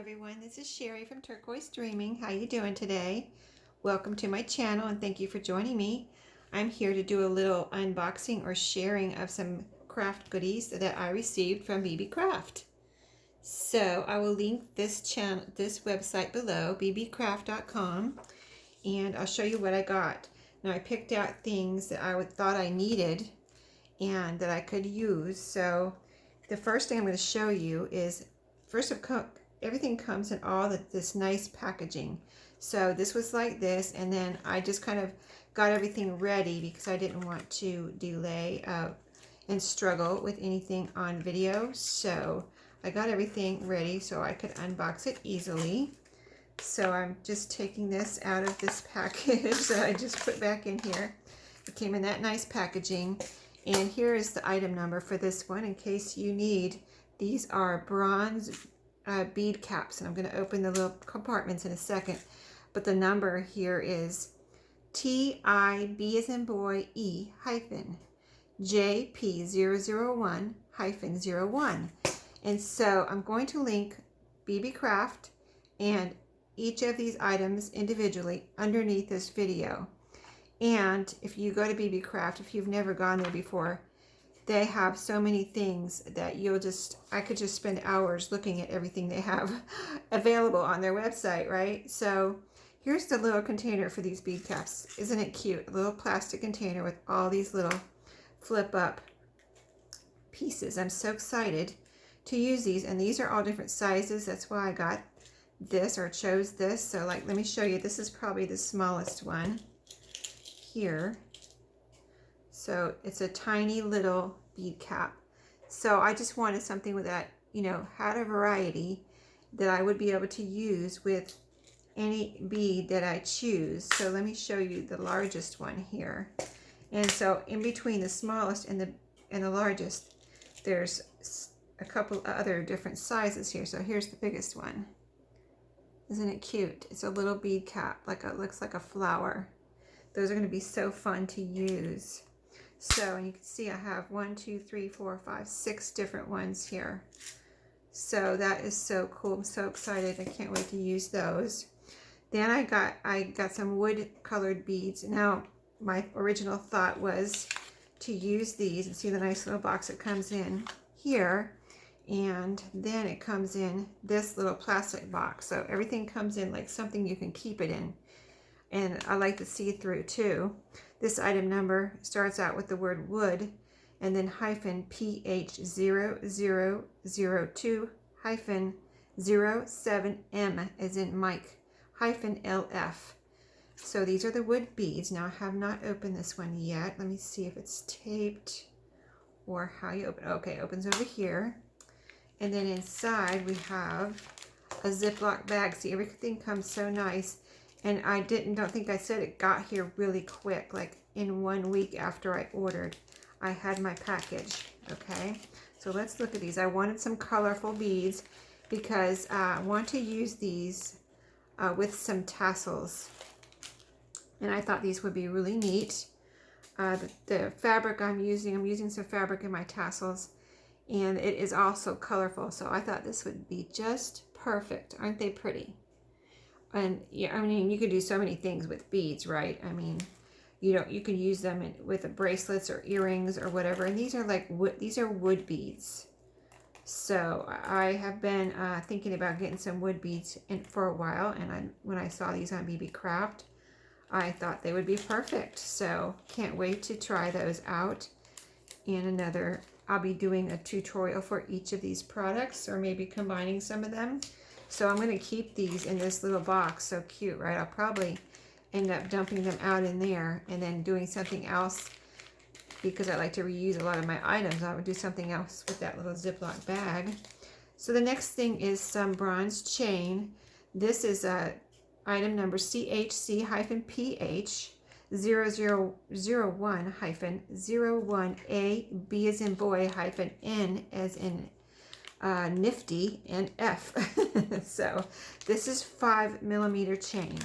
everyone, this is Sherry from Turquoise Dreaming. How you doing today? Welcome to my channel and thank you for joining me. I'm here to do a little unboxing or sharing of some craft goodies that I received from Beebeecraft. So I will link this website below, beebeecraft.com, and I'll show you what I got. Now I picked out things that I thought I needed and that I could use. So the first thing I'm going to show you is, everything comes in all this nice packaging. So this was like this, and then I just kind of got everything ready because I didn't want to delay and struggle with anything on video. So I got everything ready so I could unbox it easily. So I'm just taking this out of this package that I just put back in here. It came in that nice packaging. And here is the item number for this one in case you need. These are bronze bead caps, and I'm going to open the little compartments in a second. But the number here is TIB as in boy E hyphen JP001 hyphen 01. And so I'm going to link Beebeecraft and each of these items individually underneath this video. And if you go to Beebeecraft, if you've never gone there before, they have so many things that I could just spend hours looking at everything they have available on their website, right? So here's the little container for these bead caps. Isn't it cute? A little plastic container with all these little flip up pieces. I'm so excited to use these, and these are all different sizes. That's why I got this or chose this. So like, let me show you. This is probably the smallest one here. So it's a tiny little bead cap. So I just wanted something with that, had a variety that I would be able to use with any bead that I choose. So let me show you the largest one here. And so in between the smallest and the largest, there's a couple other different sizes here. So here's the biggest one. Isn't it cute? It's a little bead cap, looks like a flower. Those are going to be so fun to use. So, and you can see I have 6 different ones here. So that is so cool. I'm so excited. I can't wait to use those. Then I got some wood colored beads. Now, my original thought was to use these, and see the nice little box it comes in here. And then it comes in this little plastic box. So everything comes in like something you can keep it in. And I like the see-through too. This item number starts out with the word wood and then hyphen PH0002 hyphen 07M as in Mike hyphen LF. So these are the wood beads. Now I have not opened this one yet. Let me see if it's taped or how you open it. Okay, it opens over here. And then inside we have a Ziploc bag. See, everything comes so nice. And I don't think I said it got here really quick, like in 1 week after I ordered. I had my package, okay? So let's look at these. I wanted some colorful beads because I want to use these with some tassels. And I thought these would be really neat. The fabric I'm using some fabric in my tassels. And it is also colorful. So I thought this would be just perfect. Aren't they pretty? And yeah, I mean, you could do so many things with beads, right? I mean, you can use them with bracelets or earrings or whatever. And these are like wood, these are wood beads. So I have been thinking about getting some wood beads for a while. And when I saw these on Beebeecraft, I thought they would be perfect. So can't wait to try those out. And I'll be doing a tutorial for each of these products, or maybe combining some of them. So I'm going to keep these in this little box. So cute, right? I'll probably end up dumping them out in there and then doing something else, because I like to reuse a lot of my items. I would do something else with that little Ziploc bag. So the next thing is some bronze chain. This is item number CHC-PH 0001-01A B as in boy -N as in nifty and F. So this is 5mm chain.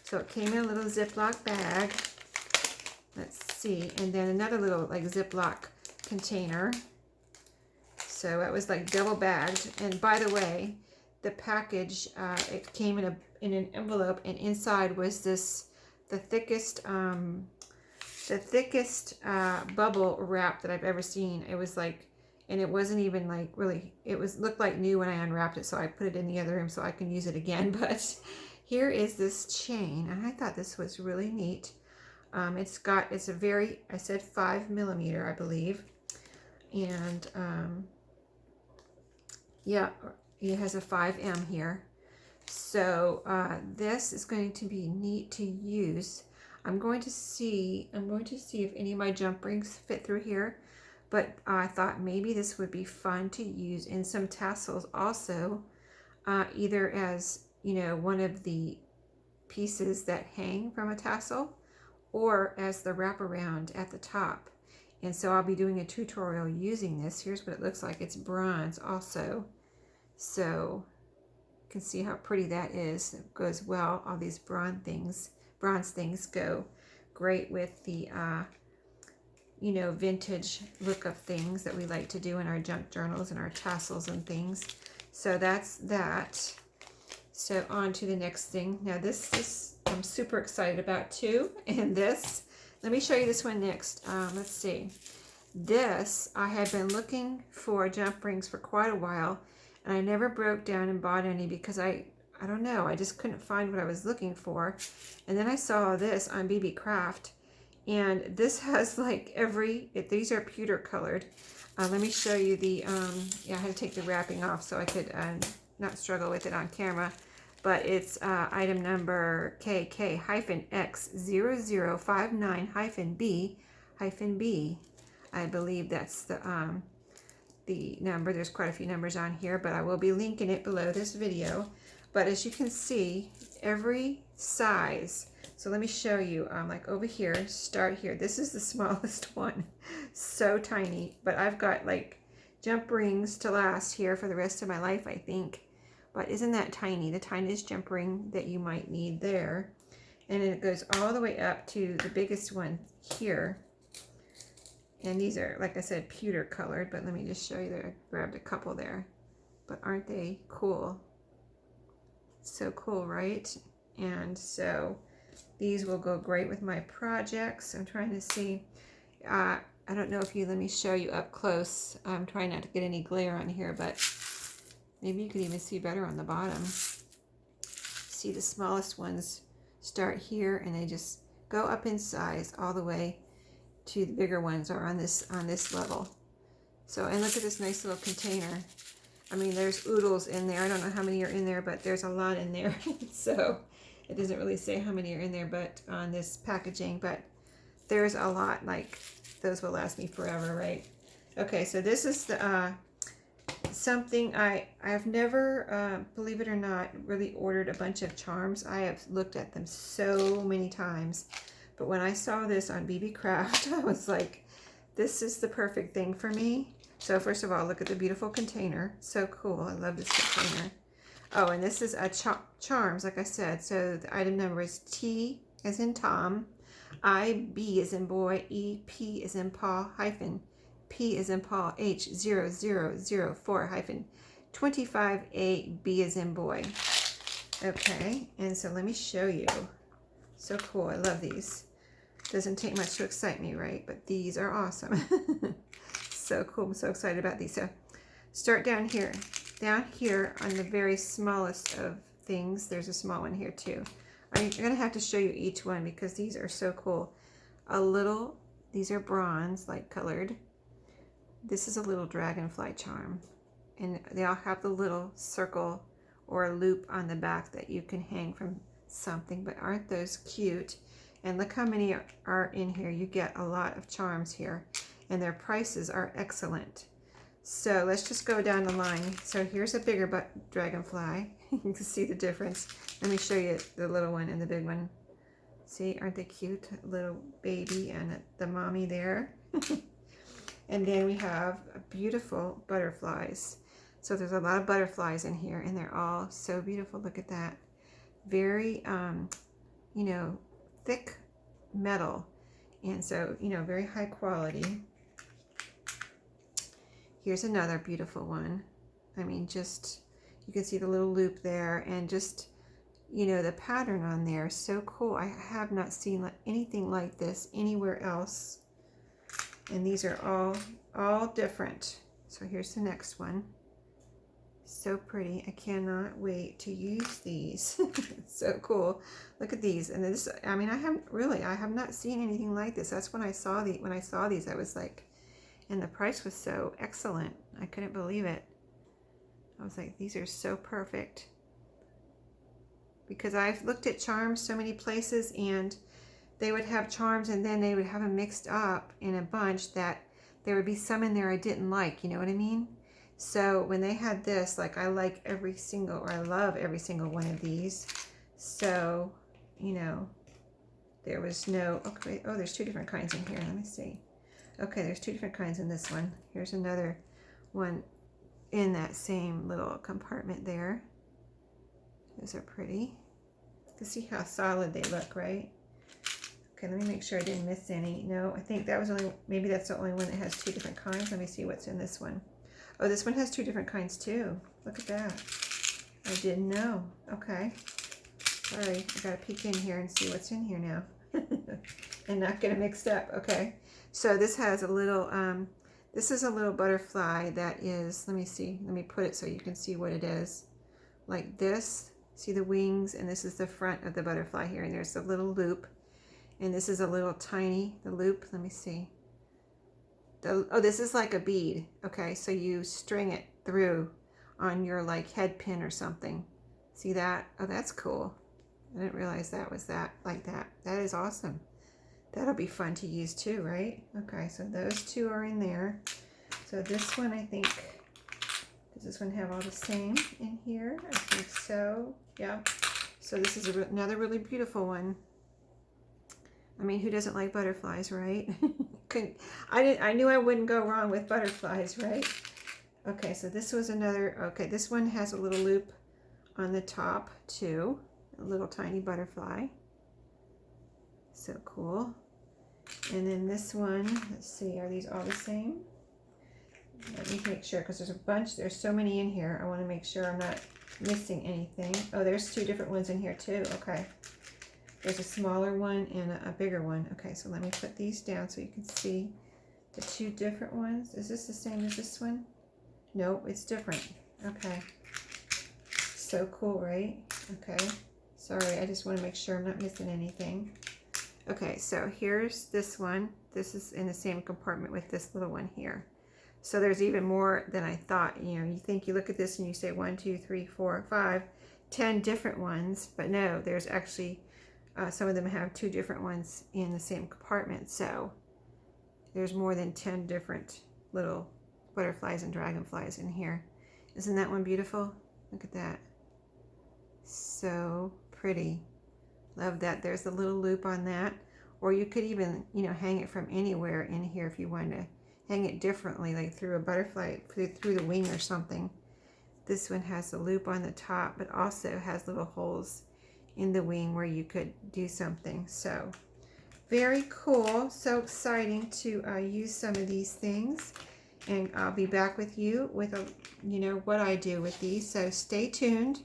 So it came in a little Ziploc bag. Let's see. And then another little like Ziploc container. So it was like double bagged. And by the way, the package, it came in an envelope, and inside was this, the thickest bubble wrap that I've ever seen. It was like, and it wasn't even like really, it looked like new when I unwrapped it, so I put it in the other room so I can use it again. But here is this chain, and I thought this was really neat. It's a very, I said 5mm, I believe, and yeah, it has a 5M here. So this is going to be neat to use. I'm going to see if any of my jump rings fit through here, but I thought maybe this would be fun to use in some tassels also, either as, you know, one of the pieces that hang from a tassel, or as the wraparound at the top. And so I'll be doing a tutorial using this. Here's what it looks like. It's bronze also, so you can see how pretty that is. It goes well. All these bronze things go great with the you know, vintage look of things that we like to do in our junk journals and our tassels and things. So that's that. So on to the next thing. Now this is, I'm super excited about too. And this, let me show you this one next. Let's see. This, I had been looking for jump rings for quite a while, and I never broke down and bought any because I don't know, I just couldn't find what I was looking for. And then I saw this on Beebeecraft, and this has like these are pewter colored. Let me show you the, yeah, I had to take the wrapping off so I could not struggle with it on camera. But it's item number KK-X0059-B-B. I believe that's the number. There's quite a few numbers on here, but I will be linking it below this video. But as you can see, every size. So let me show you, like over here, start here. This is the smallest one, so tiny. But I've got like jump rings to last here for the rest of my life, I think. But isn't that tiny? The tiniest jump ring that you might need there. And it goes all the way up to the biggest one here. And these are, like I said, pewter colored, but let me just show you that I grabbed a couple there. But aren't they cool? So cool, right? And so these will go great with my projects. I'm trying to see, I don't know if let me show you up close. I'm trying not to get any glare on here, but maybe you can even see better on the bottom. See, the smallest ones start here, and they just go up in size all the way to the bigger ones are on this level. So, and look at this nice little container. I mean, there's oodles in there. I don't know how many are in there, but there's a lot in there. So it doesn't really say how many are in there, but on this packaging, but there's a lot. Like, those will last me forever, right? Okay, so this is the something I've never, believe it or not, really ordered a bunch of charms. I have looked at them so many times, but when I saw this on Beebeecraft, I was like, this is the perfect thing for me. So first of all, look at the beautiful container. So cool. I love this container. Oh, and this is a charms, like I said. So the item number is T as in Tom, I, B as in boy, E, P as in Paul, hyphen, P as in Paul, H, 0004, hyphen, 25A, B as in boy. Okay, and so let me show you. So cool. I love these. Doesn't take much to excite me, right? But these are awesome. So cool. I'm so excited about these. So start down here. Down here on the very smallest of things, there's a small one here too. I'm going to have to show you each one because these are so cool. These are bronze, light colored. This is a little dragonfly charm. And they all have the little circle or a loop on the back that you can hang from something. But aren't those cute? And look how many are in here. You get a lot of charms here. And their prices are excellent. So let's just go down the line. So here's a bigger dragonfly. You can see the difference. Let me show you the little one and the big one. See, aren't they cute? Little baby and the mommy there. And then we have beautiful butterflies. So there's a lot of butterflies in here, and they're all so beautiful. Look at that. Very, you know, thick metal. And so, you know, very high quality. Here's another beautiful one. I mean, just, You can see the little loop there, and just, you know, the pattern on there. So cool. I have not seen anything like this anywhere else. And these are all different. So here's the next one. So pretty. I cannot wait to use these. So cool. Look at these. And this, I mean, I have not seen anything like this. That's when I saw these, I was like, and the price was so excellent. I couldn't believe it. I was like, these are so perfect. Because I've looked at charms so many places, and they would have charms and then they would have them mixed up in a bunch that there would be some in there I didn't like, you know what I mean? So when they had this, like, I love every single one of these. So, you know, there was no, okay, oh, there's two different kinds in here. Let me see. Okay, there's two different kinds in this one. Here's another one in that same little compartment there. Those are pretty. You can see how solid they look, right? Okay, let me make sure I didn't miss any. No, I think that was maybe that's the only one that has two different kinds. Let me see what's in this one. Oh, this one has two different kinds too. Look at that. I didn't know. Okay. Sorry, I gotta peek in here and see what's in here now. And not get it mixed up. Okay. So this has a little, this is a little butterfly that is, let me see. Let me put it so you can see what it is. Like this. See the wings? And this is the front of the butterfly here. And there's a little loop. And this is a little tiny, the loop. Let me see. Oh, this is like a bead. Okay, so you string it through on your like head pin or something. See that? Oh, that's cool. I didn't realize that was like that. That is awesome. That'll be fun to use too, right? Okay, so those two are in there. So this one, I think, does this one have all the same in here? I think so. Yeah. So this is another really beautiful one. I mean, who doesn't like butterflies, right? I knew I wouldn't go wrong with butterflies, right? Okay, so this was another, okay, this one has a little loop on the top too. A little tiny butterfly. So cool. And then this one, let's see, are these all the same? Let me make sure, because there's a bunch, there's so many in here. I want to make sure I'm not missing anything. Oh, there's two different ones in here too. Okay. There's a smaller one and a bigger one. Okay, so let me put these down so you can see the two different ones. Is this the same as this one? No, it's different. Okay. So cool, right? Okay. Sorry, I just want to make sure I'm not missing anything. Okay, so here's this one. This is in the same compartment with this little one here. So there's even more than I thought. You know, you think you look at this and you say 1, 2, 3, 4, 5, 10 different ones, but no, there's actually some of them have two different ones in the same compartment. So there's more than 10 different little butterflies and dragonflies in here. Isn't that one beautiful? Look at that. So pretty. Love that. There's the little loop on that. Or you could even, you know, hang it from anywhere in here if you wanted to hang it differently, like through a butterfly, through the wing or something. This one has the loop on the top, but also has little holes in the wing where you could do something. So very cool. So exciting to use some of these things, and I'll be back with you with you know, what I do with these. So stay tuned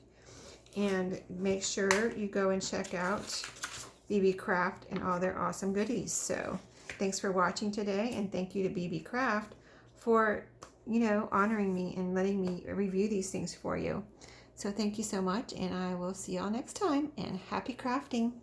and make sure you go and check out Beebeecraft and all their awesome goodies. So thanks for watching today, and thank you to Beebeecraft for, you know, honoring me and letting me review these things for you. So thank you so much, and I will see y'all next time, and happy crafting.